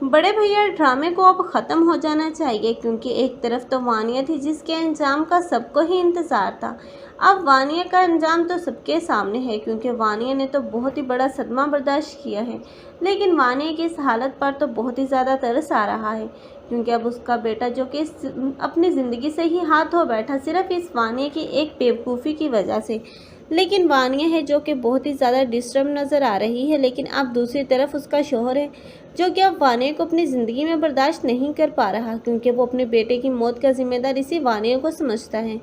बड़े भैया ड्रामे को अब ख़त्म हो जाना चाहिए, क्योंकि एक तरफ तो वानिया थी जिसके अंजाम का सबको ही इंतज़ार था। अब वानिया का अंजाम तो सबके सामने है, क्योंकि वानिया ने तो बहुत ही बड़ा सदमा बर्दाश्त किया है। लेकिन वानिया की इस हालत पर तो बहुत ही ज़्यादा तरस आ रहा है, क्योंकि अब उसका बेटा जो कि अपनी ज़िंदगी से ही हाथ धो बैठा सिर्फ इस वानिया की एक बेवकूफ़ी की वजह से। लेकिन वानिया है जो कि बहुत ही ज़्यादा डिस्टर्ब नज़र आ रही है। लेकिन अब दूसरी तरफ उसका शौहर है जो कि अब वानिया को अपनी ज़िंदगी में बर्दाश्त नहीं कर पा रहा, क्योंकि वो अपने बेटे की मौत का जिम्मेदार इसी वानिया को समझता है।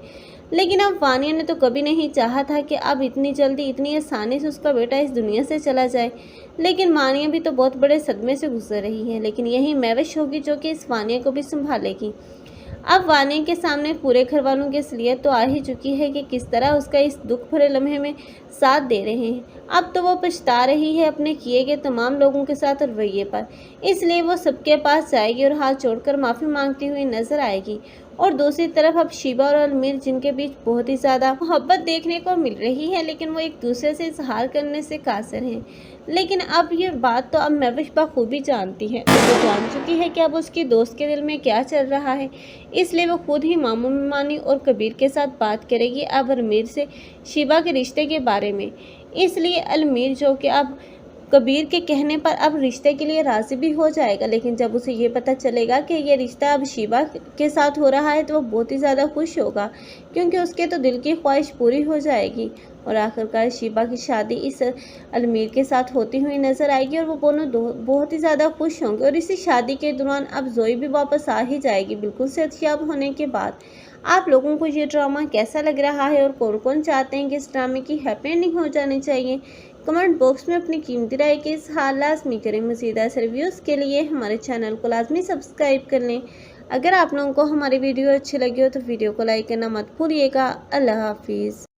लेकिन अब वानिया ने तो कभी नहीं चाहा था कि अब इतनी जल्दी इतनी आसानी से उसका बेटा इस दुनिया से चला जाए। लेकिन वानिया भी तो बहुत बड़े सदमे से गुजर रही है। लेकिन यही मैविश होगी जो कि इस वानिया को भी संभालेगी। अब वानिया के सामने पूरे घर वालों की असलियत तो आ ही चुकी है कि किस तरह उसका इस दुख भरे लम्हे में साथ दे रहे हैं। अब तो वो पछता रही है अपने किए गए तमाम लोगों के साथ रवैये पर। इसलिए वो सबके पास जाएगी और हाथ जोड़कर माफ़ी मांगती हुई नजर आएगी। और दूसरी तरफ अब शिबा और अलमीर, जिनके बीच बहुत ही ज़्यादा मोहब्बत देखने को मिल रही है, लेकिन वो एक दूसरे से इजहार करने से कासिर हैं। लेकिन अब ये बात तो अब महविश बखूबी जानती है, और वो जान चुकी है कि अब उसकी दोस्त के दिल में क्या चल रहा है। इसलिए वो खुद ही मामू मानी और कबीर के साथ बात करेगी अब अलमीर से शिबा के रिश्ते के बारे में। इसलिए अलमीर जो कि अब कबीर के कहने पर अब रिश्ते के लिए राज़ी भी हो जाएगा। लेकिन जब उसे ये पता चलेगा कि ये रिश्ता अब शिबा के साथ हो रहा है तो वो बहुत ही ज़्यादा खुश होगा, क्योंकि उसके तो दिल की ख्वाहिश पूरी हो जाएगी। और आखिरकार शिबा की शादी इस अलमीर के साथ होती हुई नज़र आएगी और वो दोनों बहुत ही ज़्यादा खुश होंगे। और इसी शादी के दौरान अब जोई भी वापस आ ही जाएगी, बिल्कुल सेहतयाब होने के बाद। आप लोगों को ये ड्रामा कैसा लग रहा है और कौन कौन चाहते हैं कि इस ड्रामे की हैप्पी एंडिंग हो जानी चाहिए? कमेंट बॉक्स में अपनी कीमती राय के इज़हार लाजमी करें। मज़ीद ऐसे रिव्यूज़ के लिए हमारे चैनल को लाजमी सब्सक्राइब कर लें। अगर आप लोगों को हमारी वीडियो अच्छी लगी हो तो वीडियो को लाइक करना मत भूलिएगा। अल्लाह हाफिज़।